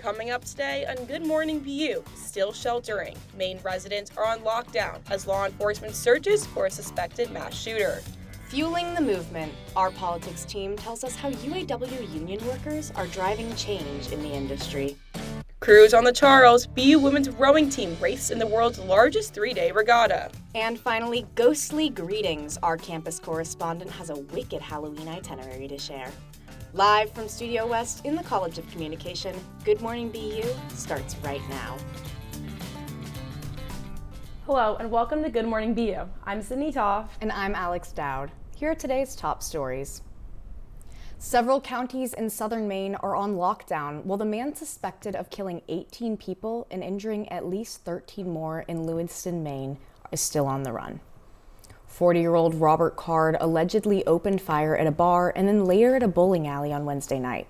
Coming up today on Good Morning BU, still sheltering. Maine residents are on lockdown as law enforcement searches for a suspected mass shooter. Fueling the movement, our politics team tells us how UAW union workers are driving change in the industry. Crews on the Charles, BU women's rowing team raced in the world's largest 3-day regatta. And finally, ghostly greetings. Our campus correspondent has a wicked Halloween itinerary to share. Live from Studio West in the College of Communication, Good Morning BU starts right now. Hello and welcome to Good Morning BU. I'm Sydney Topf. And I'm Alex Dowd. Here are today's top stories. Several counties in southern Maine are on lockdown while the man suspected of killing 18 people and injuring at least 13 more in Lewiston, Maine is still on the run. 40-year-old Robert Card allegedly opened fire at a bar and then later at a bowling alley on Wednesday night.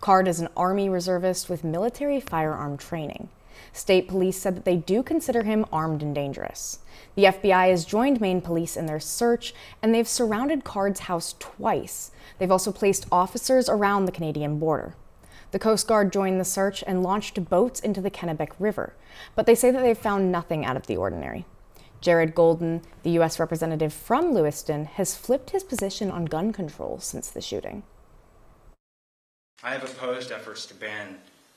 Card is an Army reservist with military firearm training. State police said that they do consider him armed and dangerous. The FBI has joined Maine police in their search, and they've surrounded Card's house twice. They've also placed officers around the Canadian border. The Coast Guard joined the search and launched boats into the Kennebec River, but they say that they've found nothing out of the ordinary. Jared Golden, the U.S. representative from Lewiston, has flipped his position on gun control since the shooting. I have opposed efforts to ban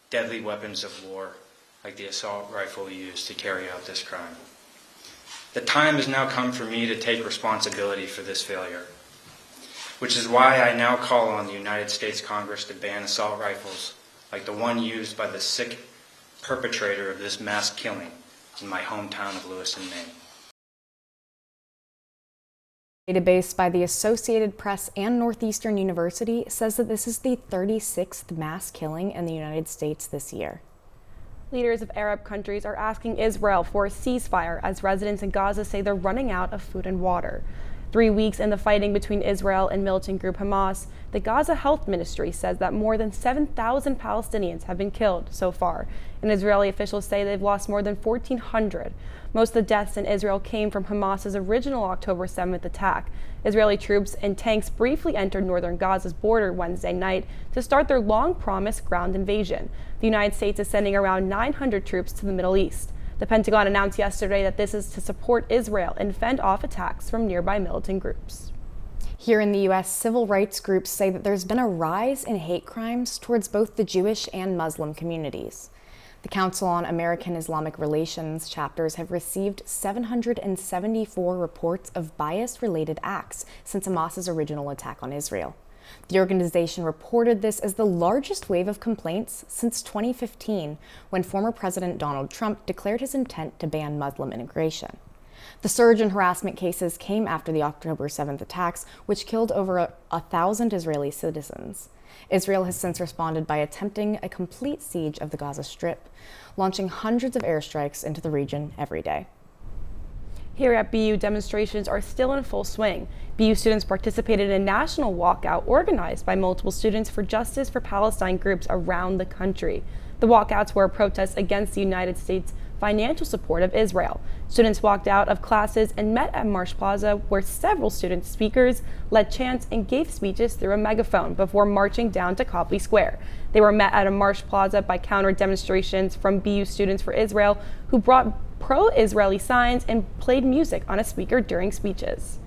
deadly weapons of war like the assault rifle used to carry out this crime. The time has now come for me to take responsibility for this failure, which is why I now call on the United States Congress to ban assault rifles like the one used by the sick perpetrator of this mass killing in my hometown of Lewiston, Maine. Database by the Associated Press and Northeastern University says that this is the 36th mass killing in the United States this year. Leaders of Arab countries are asking Israel for a ceasefire as residents in Gaza say they're running out of food and water. 3 weeks in the fighting between Israel and militant group Hamas, the Gaza Health Ministry says that more than 7,000 Palestinians have been killed so far, and Israeli officials say they've lost more than 1,400. Most of the deaths in Israel came from Hamas's original October 7th attack. Israeli troops and tanks briefly entered northern Gaza's border Wednesday night to start their long-promised ground invasion. The United States is sending around 900 troops to the Middle East. The Pentagon announced yesterday that this is to support Israel and fend off attacks from nearby militant groups. Here in the U.S., civil rights groups say that there's been a rise in hate crimes towards both the Jewish and Muslim communities. The Council on American Islamic Relations chapters have received 774 reports of bias-related acts since Hamas's original attack on Israel. The organization reported this as the largest wave of complaints since 2015, when former President Donald Trump declared his intent to ban Muslim immigration. The surge in harassment cases came after the October 7th attacks, which killed over 1,000 Israeli citizens. Israel has since responded by attempting a complete siege of the Gaza Strip, launching hundreds of airstrikes into the region every day. Here at BU, demonstrations are still in full swing. BU students participated in a national walkout organized by multiple Students for Justice for Palestine groups around the country. The walkouts were a protest against the United States' financial support of Israel. Students walked out of classes and met at Marsh Plaza, where several student speakers led chants and gave speeches through a megaphone before marching down to Copley Square. They were met at a Marsh Plaza by counter demonstrations from BU Students for Israel, who brought pro-Israeli signs and played music on a speaker during speeches.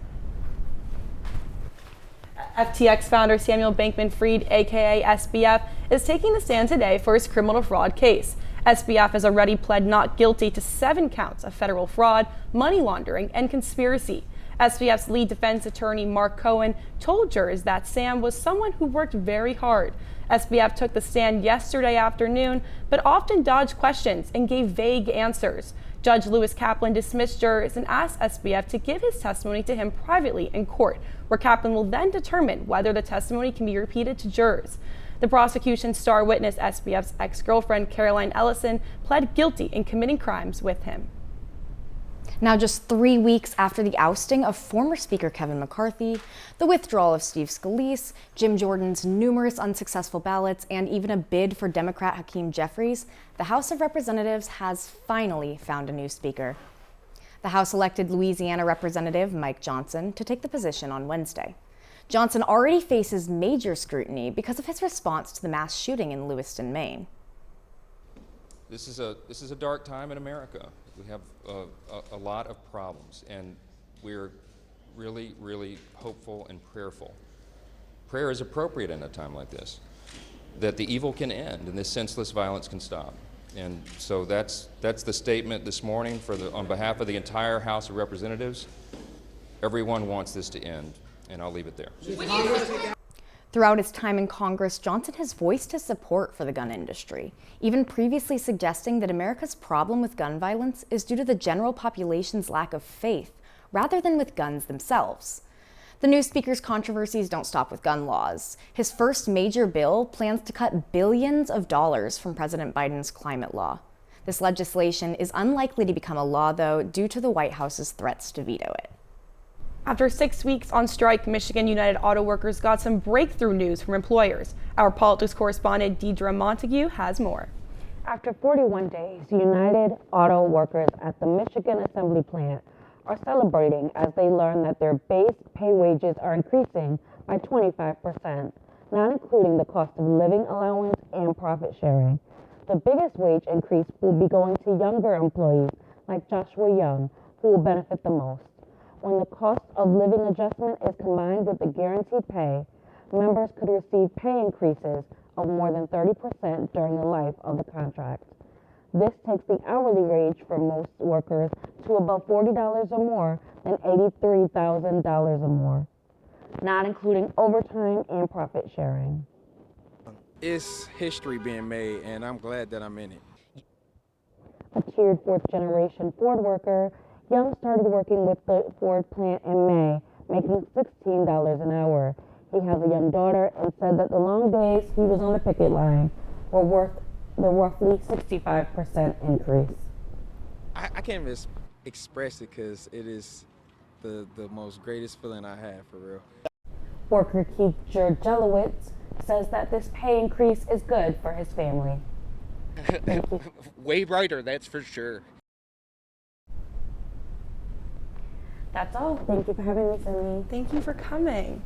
FTX founder Samuel Bankman-Fried, aka SBF, is taking the stand today for his criminal fraud case. SBF has already pled not guilty to 7 counts of federal fraud, money laundering, and conspiracy. SBF's lead defense attorney, Mark Cohen, told jurors that Sam was someone who worked very hard. SBF took the stand yesterday afternoon, but often dodged questions and gave vague answers. Judge Lewis Kaplan dismissed jurors and asked SBF to give his testimony to him privately in court, where Kaplan will then determine whether the testimony can be repeated to jurors. The prosecution's star witness, SBF's ex-girlfriend Caroline Ellison, pled guilty in committing crimes with him. Now, just 3 weeks after the ousting of former Speaker Kevin McCarthy, the withdrawal of Steve Scalise, Jim Jordan's numerous unsuccessful ballots, and even a bid for Democrat Hakeem Jeffries, the House of Representatives has finally found a new speaker. The House elected Louisiana Representative Mike Johnson to take the position on Wednesday. Johnson already faces major scrutiny because of his response to the mass shooting in Lewiston, Maine. this is a dark time in America. We have a lot of problems, and we're really, really hopeful and prayerful. Prayer is appropriate in a time like this, that the evil can end and this senseless violence can stop. And so that's the statement this morning on behalf of the entire House of Representatives. Everyone wants this to end, and I'll leave it there. Throughout his time in Congress, Johnson has voiced his support for the gun industry, even previously suggesting that America's problem with gun violence is due to the general population's lack of faith, rather than with guns themselves. The new speaker's controversies don't stop with gun laws. His first major bill plans to cut billions of dollars from President Biden's climate law. This legislation is unlikely to become a law, though, due to the White House's threats to veto it. After 6 weeks on strike, Michigan United Auto Workers got some breakthrough news from employers. Our politics correspondent Deidre Montague has more. After 41 days, United Auto Workers at the Michigan Assembly Plant are celebrating as they learn that their base pay wages are increasing by 25%, not including the cost of living allowance and profit sharing. The biggest wage increase will be going to younger employees like Joshua Young, who will benefit the most. When the cost of living adjustment is combined with the guaranteed pay, members could receive pay increases of more than 30% during the life of the contract. This takes the hourly wage for most workers to above $40 or more than $83,000 or more, not including overtime and profit sharing. It's history being made, and I'm glad that I'm in it. A tiered fourth-generation Ford worker, Young started working with the Ford plant in May, making $16 an hour. He has a young daughter and said that the long days he was on the picket line were worth the roughly 65% increase. I can't even express it because it is the most greatest feeling I have, for real. Worker Keith Jelowitz says that this pay increase is good for his family. Way brighter, that's for sure. That's all. Thank you for having me, Cindy. Thank you for coming.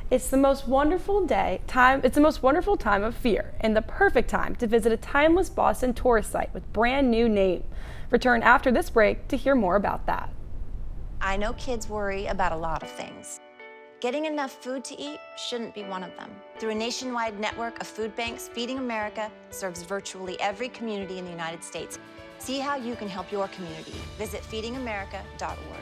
It's the most wonderful It's the most wonderful time of fear and the perfect time to visit a timeless Boston tourist site with brand new name. Return after this break to hear more about that. I know kids worry about a lot of things. Getting enough food to eat shouldn't be one of them. Through a nationwide network of food banks, Feeding America serves virtually every community in the United States. See how you can help your community. Visit feedingamerica.org.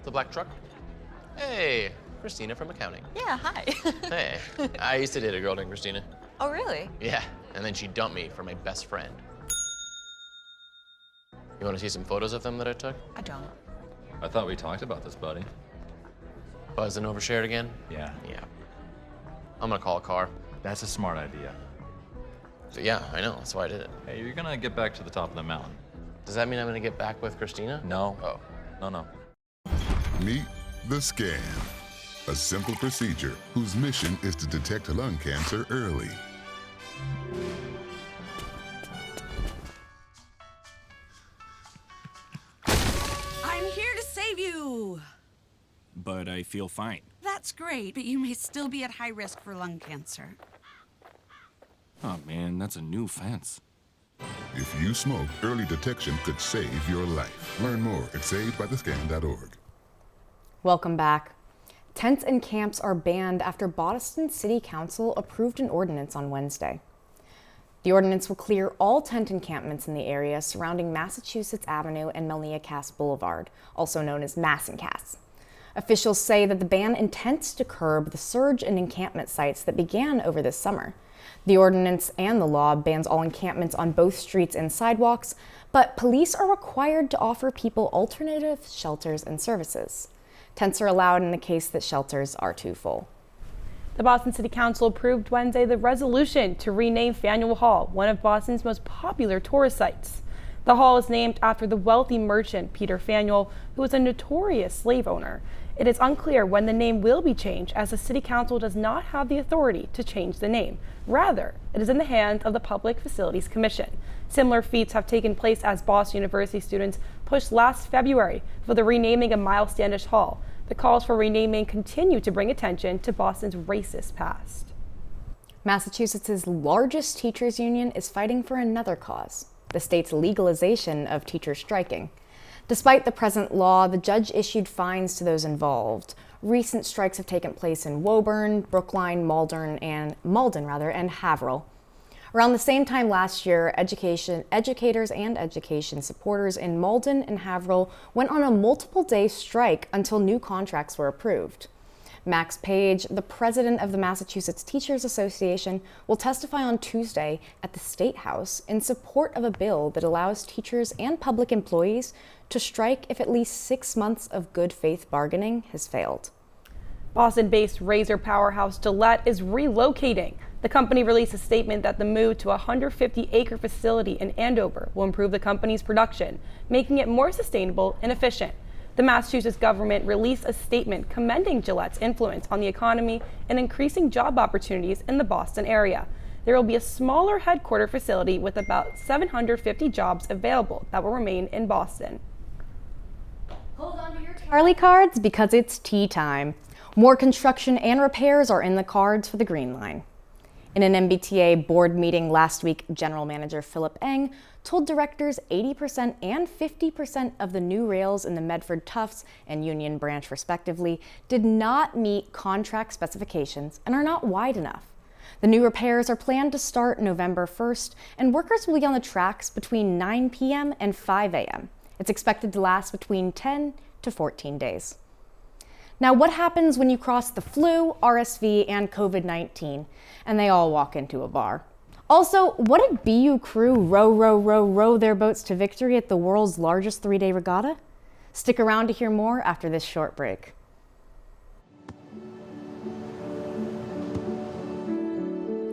The black truck? Hey, Christina from accounting. Yeah, hi. Hey, I used to date a girl named Christina. Oh, really? Yeah, and then she dumped me for my best friend. You want to see some photos of them that I took? I don't. I thought we talked about this, buddy. Buzz and overshared again? Yeah. Yeah. I'm gonna call a car. That's a smart idea. So yeah, I know, that's why I did it. Hey, you're gonna get back to the top of the mountain. Does that mean I'm gonna get back with Christina? No. Oh. No. Meet the scan, a simple procedure whose mission is to detect lung cancer early. I'm here to save you. But I feel fine. That's great, but you may still be at high risk for lung cancer. Oh man, that's a new fence. If you smoke, early detection could save your life. Learn more at savedbythescan.org. Welcome back. Tents and camps are banned after Boston City Council approved an ordinance on Wednesday. The ordinance will clear all tent encampments in the area surrounding Massachusetts Avenue and Melnia Cass Boulevard, also known as Massencass. Officials say that the ban intends to curb the surge in encampment sites that began over this summer. The ordinance and the law bans all encampments on both streets and sidewalks, but police are required to offer people alternative shelters and services. Tents are allowed in the case that shelters are too full. The Boston City Council approved Wednesday the resolution to rename Faneuil Hall, one of Boston's most popular tourist sites. The hall is named after the wealthy merchant Peter Faneuil, who was a notorious slave owner. It is unclear when the name will be changed, as the City Council does not have the authority to change the name. Rather, it is in the hands of the Public Facilities Commission. Similar feats have taken place as Boston University students pushed last February for the renaming of Miles Standish Hall. The calls for renaming continue to bring attention to Boston's racist past. Massachusetts' largest teachers union is fighting for another cause, the state's legalization of teachers striking. Despite the present law, the judge issued fines to those involved. Recent strikes have taken place in Woburn, Brookline, Malden, and Haverhill. Around the same time last year, educators and education supporters in Malden and Haverhill went on a multiple-day strike until new contracts were approved. Max Page, the president of the Massachusetts Teachers Association, will testify on Tuesday at the State House in support of a bill that allows teachers and public employees to strike if at least 6 months of good faith bargaining has failed. Boston-based razor powerhouse Gillette is relocating. The company released a statement that the move to a 150-acre facility in Andover will improve the company's production, making it more sustainable and efficient. The Massachusetts government released a statement commending Gillette's influence on the economy and increasing job opportunities in the Boston area. There will be a smaller headquarter facility with about 750 jobs available that will remain in Boston. Hold on to your Charlie cards because it's tea time. More construction and repairs are in the cards for the Green Line. In an MBTA board meeting last week, General Manager Philip Eng told directors 80% and 50% of the new rails in the Medford Tufts and Union Branch, respectively, did not meet contract specifications and are not wide enough. The new repairs are planned to start November 1st, and workers will be on the tracks between 9 p.m. and 5 a.m. It's expected to last between 10 to 14 days. Now, what happens when you cross the flu, RSV, and COVID-19, and they all walk into a bar? Also, what did BU crew row their boats to victory at the world's largest 3-day regatta? Stick around to hear more after this short break.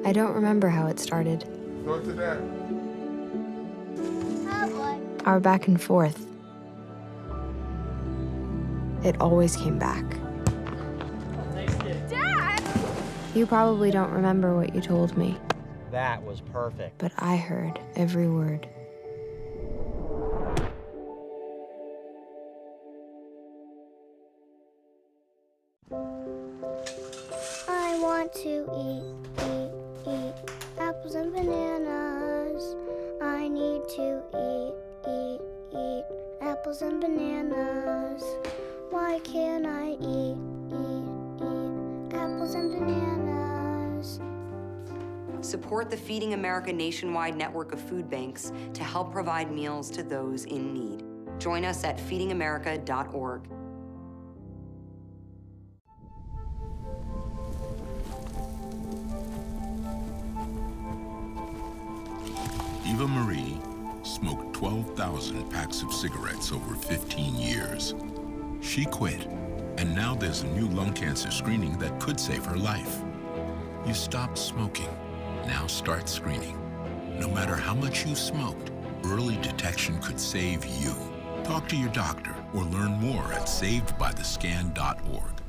I don't remember how it started. Go to that. Our back and forth. It always came back. Dad! You probably don't remember what you told me, That was perfect. but I heard every word. I want to eat apples and bananas. I need to eat apples and bananas. Why can't I eat apples and bananas? Support the Feeding America nationwide network of food banks to help provide meals to those in need. Join us at feedingamerica.org. Eva Marie smoked 12,000 packs of cigarettes over 15 years. She quit, and now there's a new lung cancer screening that could save her life. You stopped smoking. Now start screening. No matter how much you smoked, early detection could save you. Talk to your doctor or learn more at savedbythescan.org.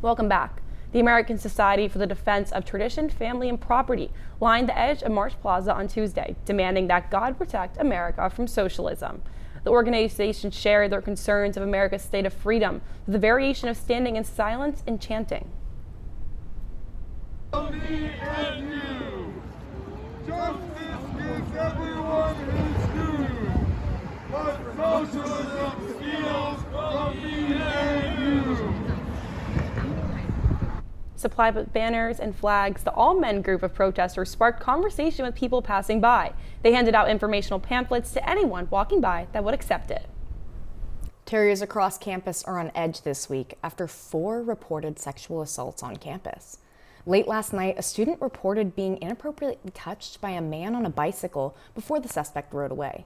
Welcome back. The American Society for the Defense of Tradition, Family, and Property lined the edge of March Plaza on Tuesday, demanding that God protect America from socialism. The organization shared their concerns of America's state of freedom, with the variation of standing in silence and chanting. Me and you. Justice gives everyone his due. But socialism steals from me and you. Supplied with banners and flags, the All Men group of protesters sparked conversation with people passing by. They handed out informational pamphlets to anyone walking by that would accept it. Terriers across campus are on edge this week after 4 reported sexual assaults on campus. Late last night, a student reported being inappropriately touched by a man on a bicycle before the suspect rode away.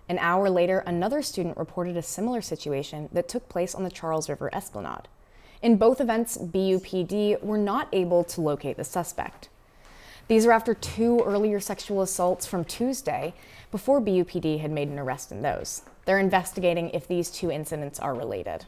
An hour later, another student reported a similar situation that took place on the Charles River Esplanade. In both events, BUPD were not able to locate the suspect. These are after 2 earlier sexual assaults from Tuesday before BUPD had made an arrest in those. They're investigating if these 2 incidents are related.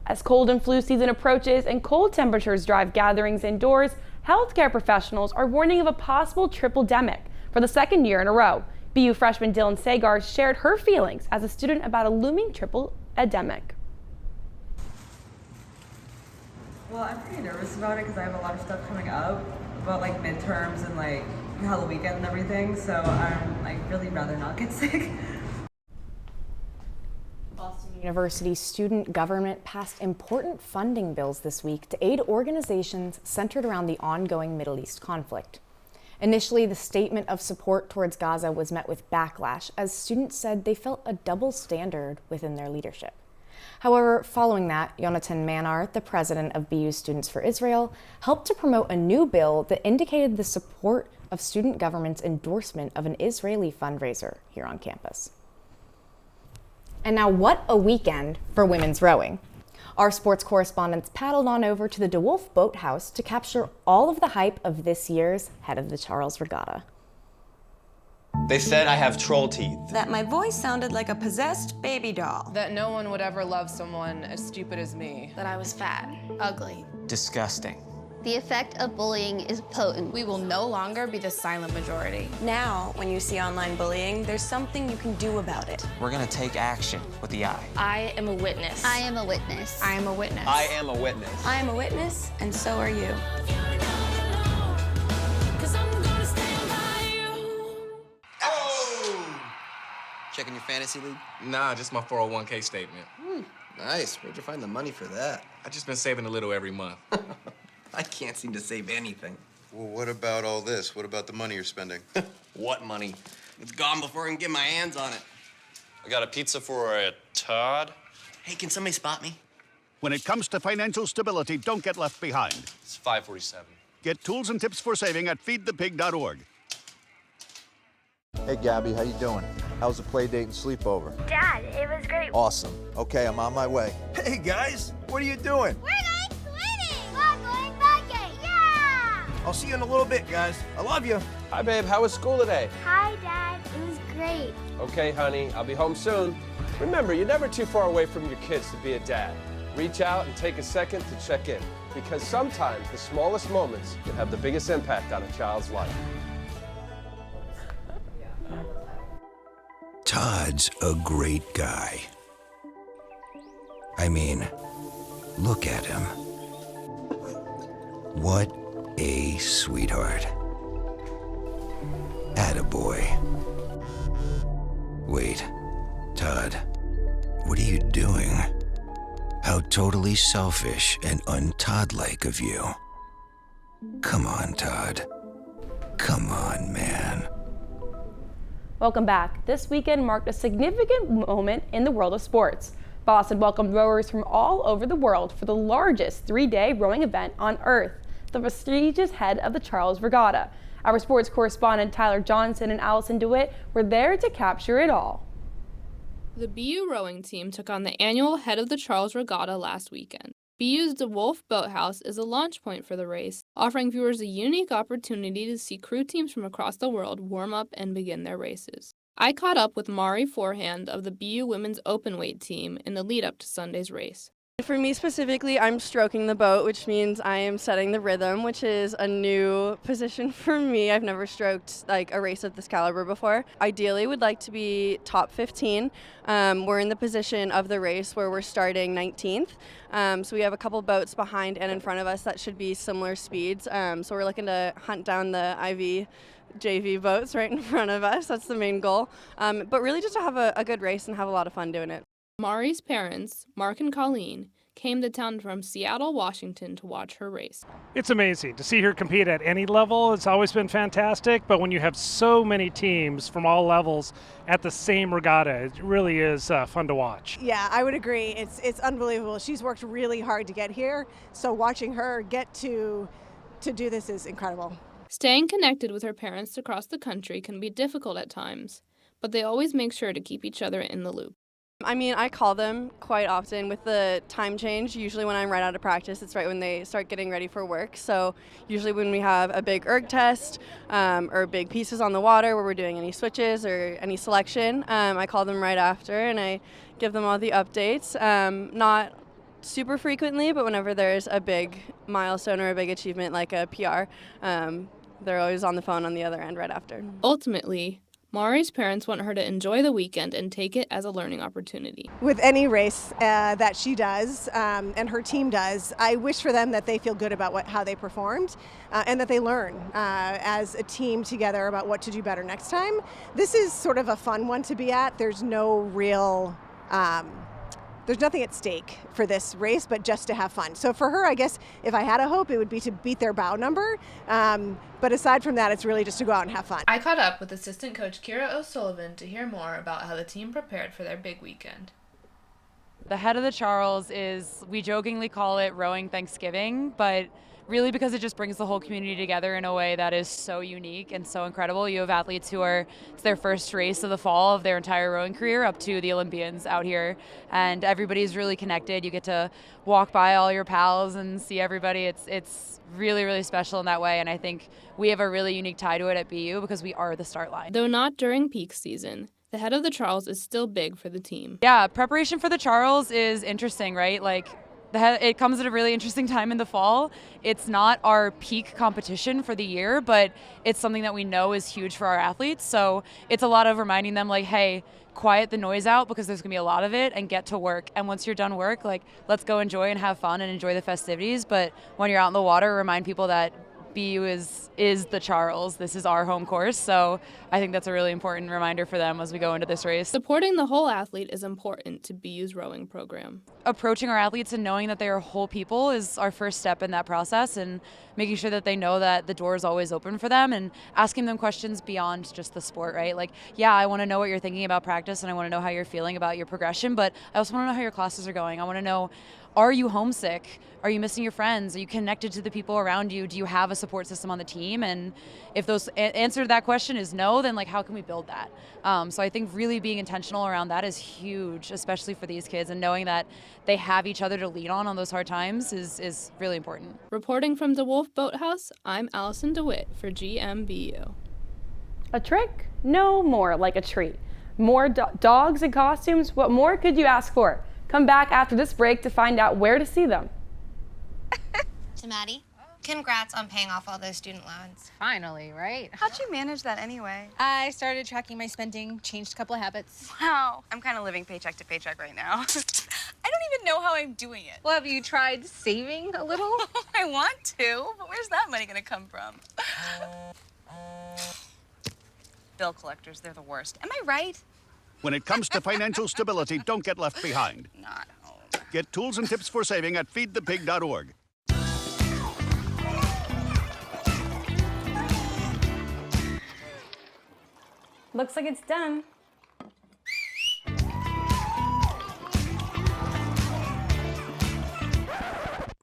As cold and flu season approaches and cold temperatures drive gatherings indoors, healthcare professionals are warning of a possible triple-demic for the second year in a row. BU freshman Dylan Sagar shared her feelings as a student about a looming triple-demic. Well, I'm pretty nervous about it because I have a lot of stuff coming up about like midterms and like Halloween weekend and everything, so I'm like really rather not get sick. Boston University student government passed important funding bills this week to aid organizations centered around the ongoing Middle East conflict. Initially, the statement of support towards Gaza was met with backlash as students said they felt a double standard within their leadership. However, following that, Yonatan Manar, the president of BU Students for Israel, helped to promote a new bill that indicated the support of student government's endorsement of an Israeli fundraiser here on campus. And now, what a weekend for women's rowing. Our sports correspondents paddled on over to the DeWolf Boathouse to capture all of the hype of this year's Head of the Charles Regatta. They said I have troll teeth. That my voice sounded like a possessed baby doll. That no one would ever love someone as stupid as me. That I was fat, ugly. Disgusting. The effect of bullying is potent. We will no longer be the silent majority. Now, when you see online bullying, there's something you can do about it. We're gonna take action with the I. I am a witness. I am a witness. I am a witness. I am a witness. I am a witness, and so are you. Checking your fantasy league? Nah, just my 401k statement. Nice. Where'd you find the money for that? I just been saving a little every month. I can't seem to save anything. Well, what about all this? What about the money you're spending? What money? It's gone before I can get my hands on it. I got a pizza for a Todd. Hey, can somebody spot me? When it comes to financial stability, don't get left behind. It's 547. Get tools and tips for saving at feedthepig.org. Hey, Gabby, how you doing? How's the play date and sleepover? Dad, it was great. Awesome. Okay, I'm on my way. Hey, guys, what are you doing? We're going swimming. We're going biking. Yeah! I'll see you in a little bit, guys. I love you. Hi, babe. How was school today? Hi, Dad. It was great. Okay, honey. I'll be home soon. Remember, you're never too far away from your kids to be a dad. Reach out and take a second to check in, because sometimes the smallest moments can have the biggest impact on a child's life. Todd's a great guy. I mean, look at him. What a sweetheart. Attaboy. Wait, Todd, what are you doing? How totally selfish and un-Todd-like of you. Come on, Todd. Come on, man. Welcome back. This weekend marked a significant moment in the world of sports. Boston welcomed rowers from all over the world for the largest three-day rowing event on Earth, the prestigious Head of the Charles Regatta. Our sports correspondent Tyler Johnson and Allison DeWitt were there to capture it all. The BU rowing team took on the annual Head of the Charles Regatta last weekend. BU's DeWolf Boathouse is a launch point for the race, offering viewers a unique opportunity to see crew teams from across the world warm up and begin their races. I caught up with Mari Forehand of the BU Women's Openweight team in the lead-up to Sunday's race. For me specifically, I'm stroking the boat, which means I am setting the rhythm, which is a new position for me. I've never stroked like a race of this caliber before. Ideally, would like to be top 15. We're in the position of the race where we're starting 19th. So we have a couple boats behind and in front of us that should be similar speeds. So we're looking to hunt down the IV JV boats right in front of us. That's the main goal. But really just to have a good race and have a lot of fun doing it. Mari's parents, Mark and Colleen, came to town from Seattle, Washington to watch her race. It's amazing to see her compete at any level. It's always been fantastic, but when you have so many teams from all levels at the same regatta, it really is fun to watch. Yeah, I would agree. It's unbelievable. She's worked really hard to get here, so watching her get to do this is incredible. Staying connected with her parents across the country can be difficult at times, but they always make sure to keep each other in the loop. I mean, I call them quite often with the time change. Usually when I'm right out of practice, it's right when they start getting ready for work. So usually when we have a big erg test or big pieces on the water where we're doing any switches or any selection, I call them right after and I give them all the updates. Not super frequently, but whenever there's a big milestone or a big achievement like a PR, they're always on the phone on the other end right after. Ultimately, Mari's parents want her to enjoy the weekend and take it as a learning opportunity. With any race that she does and her team does, I wish for them that they feel good about how they performed and that they learn as a team together about what to do better next time. This is sort of a fun one to be at. There's no real... there's nothing at stake for this race, but just to have fun. So for her, I guess if I had a hope, it would be to beat their bow number. But aside from that, it's really just to go out and have fun. I caught up with assistant coach Kira O'Sullivan to hear more about how the team prepared for their big weekend. The head of the Charles we jokingly call it rowing Thanksgiving, but really because it just brings the whole community together in a way that is so unique and so incredible. You have athletes who it's their first race of the fall of their entire rowing career up to the Olympians out here, and everybody's really connected. You get to walk by all your pals and see everybody. It's really, really special in that way, and I think we have a really unique tie to it at BU because we are the start line. Though not during peak season, the head of the Charles is still big for the team. Yeah, preparation for the Charles is interesting, right? Like, it comes at a really interesting time in the fall. It's not our peak competition for the year, but it's something that we know is huge for our athletes. So it's a lot of reminding them, like, hey, quiet the noise out because there's going to be a lot of it, and get to work. And once you're done work, like, let's go enjoy and have fun and enjoy the festivities. But when you're out in the water, remind people that BU is the Charles. This is our home course. So I think that's a really important reminder for them as we go into this race. Supporting the whole athlete is important to BU's rowing program. Approaching our athletes and knowing that they are whole people is our first step in that process, and making sure that they know that the door is always open for them, and asking them questions beyond just the sport, right? Like, yeah, I want to know what you're thinking about practice, and I want to know how you're feeling about your progression, but I also want to know how your classes are going. I want to know, are you homesick? Are you missing your friends? Are you connected to the people around you? Do you have a support system on the team? And if those answer to that question is no, then like, how can we build that? So I think really being intentional around that is huge, especially for these kids, and knowing that they have each other to lean on those hard times is really important. Reporting from DeWolf Boathouse, I'm Allison DeWitt for GMBU. A trick? No more like a treat. More dogs and costumes? What more could you ask for? Come back after this break to find out where to see them. To Maddie, congrats on paying off all those student loans. Finally, right? How'd you manage that anyway? I started tracking my spending, changed a couple of habits. Wow, I'm kind of living paycheck to paycheck right now. I don't even know how I'm doing it. Well, have you tried saving a little? I want to, but where's that money gonna come from? Bill collectors, they're the worst. Am I right? When it comes to financial stability, don't get left behind. Not home. Get tools and tips for saving at feedthepig.org. Looks like it's done.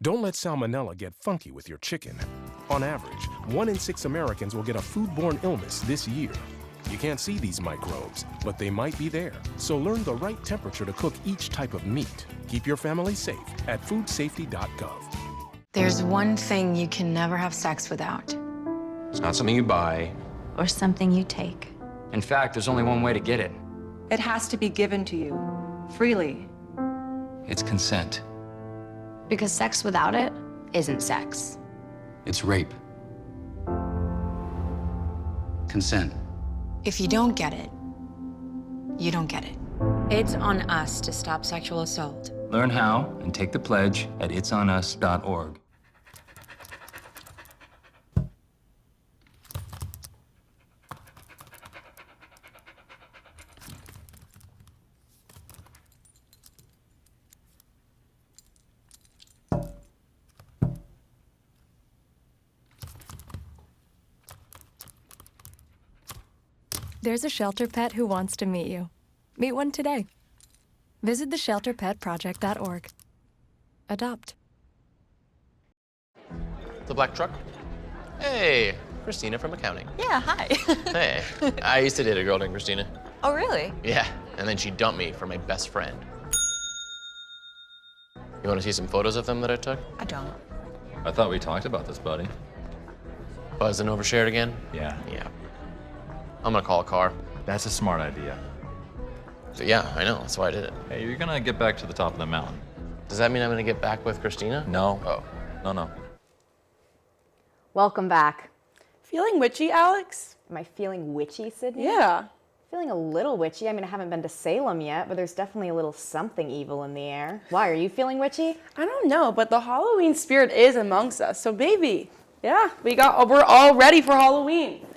Don't let salmonella get funky with your chicken. On average, 1 in 6 Americans will get a foodborne illness this year. You can't see these microbes, but they might be there. So learn the right temperature to cook each type of meat. Keep your family safe at foodsafety.gov. There's one thing you can never have sex without. It's not something you buy. Or something you take. In fact, there's only one way to get it. It has to be given to you, freely. It's consent. Because sex without it isn't sex. It's rape. Consent. If you don't get it, you don't get it. It's on us to stop sexual assault. Learn how and take the pledge at itsonus.org. There's a shelter pet who wants to meet you. Meet one today. Visit theshelterpetproject.org. Adopt. The black truck? Hey, Christina from accounting. Yeah, hi. Hey, I used to date a girl named Christina. Oh, really? Yeah, and then she dumped me for my best friend. You want to see some photos of them that I took? I don't. I thought we talked about this, buddy. Buzz and overshared again? Yeah. Yeah. I'm gonna call a car. That's a smart idea. So, yeah, I know, that's why I did it. Hey, you're gonna get back to the top of the mountain. Does that mean I'm gonna get back with Christina? No. Oh. No. Welcome back. Feeling witchy, Alex? Am I feeling witchy, Sydney? Yeah. Feeling a little witchy. I mean, I haven't been to Salem yet, but there's definitely a little something evil in the air. Why, are you feeling witchy? I don't know, but the Halloween spirit is amongst us. So baby, yeah, we're all ready for Halloween.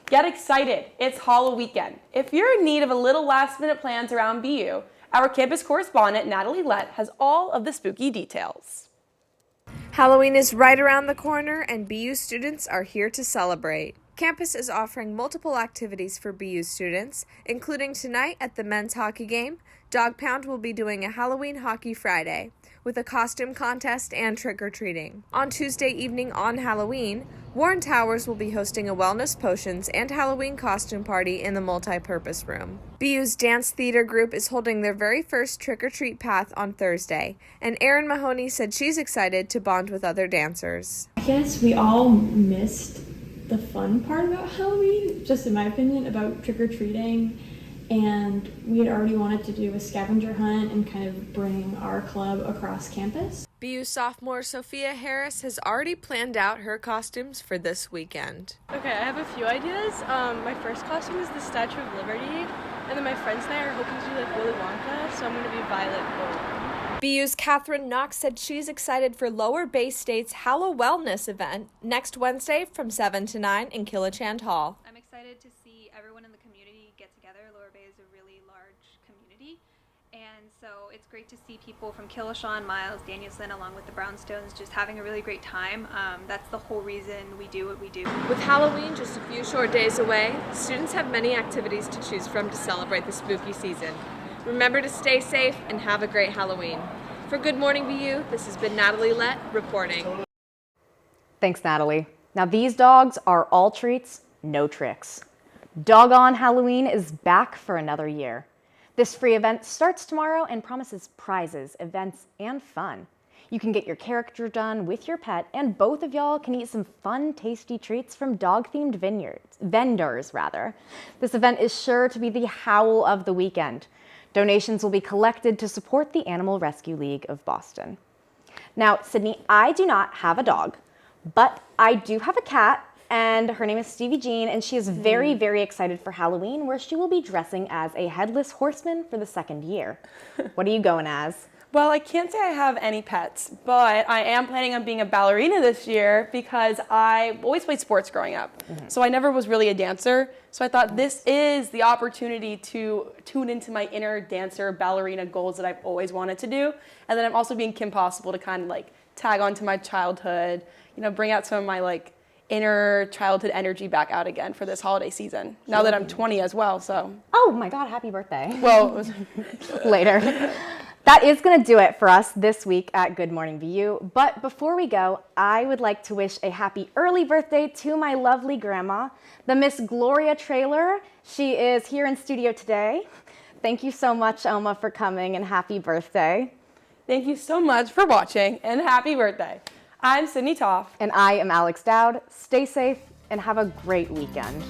Get excited. It's Halloween weekend. If you're in need of a little last-minute plans around BU, our campus correspondent, Natalie Lett, has all of the spooky details. Halloween is right around the corner, and BU students are here to celebrate. Campus is offering multiple activities for BU students, including tonight at the men's hockey game. Dog Pound will be doing a Halloween Hockey Friday with a costume contest and trick-or-treating. On Tuesday evening on Halloween, Warren Towers will be hosting a wellness potions and Halloween costume party in the multi-purpose room. BU's dance theater group is holding their very first trick-or-treat path on Thursday, and Erin Mahoney said she's excited to bond with other dancers. I guess we all missed the fun part about Halloween, just in my opinion, about trick-or-treating, and we had already wanted to do a scavenger hunt and kind of bring our club across campus. BU sophomore Sophia Harris has already planned out her costumes for this weekend. Okay, I have a few ideas. My first costume is the Statue of Liberty, and then my friends and I are hoping to do like Willy Wonka, so I'm going to be Violet Gold. BU's Catherine Knox said she's excited for Lower Bay State's Hallow Wellness event next Wednesday from 7 to 9 in Killichand Hall. I'm excited to see everyone in the community get together. Lower Bay is a really large community, and so it's great to see people from Killishawn, Miles, Danielson, along with the Brownstones just having a really great time. That's the whole reason we do what we do. With Halloween just a few short days away, students have many activities to choose from to celebrate the spooky season. Remember to stay safe and have a great Halloween. For Good Morning BU, this has been Natalie Lett reporting. Thanks, Natalie. Now these dogs are all treats, no tricks. Doggone Halloween is back for another year. This free event starts tomorrow and promises prizes, events, and fun. You can get your character done with your pet, and both of y'all can eat some fun, tasty treats from dog-themed vendors. This event is sure to be the howl of the weekend. Donations will be collected to support the Animal Rescue League of Boston. Now, Sydney, I do not have a dog, but I do have a cat, and her name is Stevie Jean, and she is very, very excited for Halloween, where she will be dressing as a headless horseman for the second year. What are you going as? Well, I can't say I have any pets, but I am planning on being a ballerina this year because I always played sports growing up. So I never was really a dancer. So I thought this is the opportunity to tune into my inner dancer ballerina goals that I've always wanted to do. And then I'm also being Kim Possible to kind of like tag onto my childhood, you know, bring out some of my like inner childhood energy back out again for this holiday season. Now that I'm 20 as well, so. Oh my God, happy birthday. Well, later. That is going to do it for us this week at Good Morning BU. But before we go, I would like to wish a happy early birthday to my lovely grandma, the Miss Gloria Traylor. She is here in studio today. Thank you so much, Oma, for coming, and happy birthday. Thank you so much for watching, and happy birthday. I'm Sydney Topf. And I am Alex Dowd. Stay safe and have a great weekend.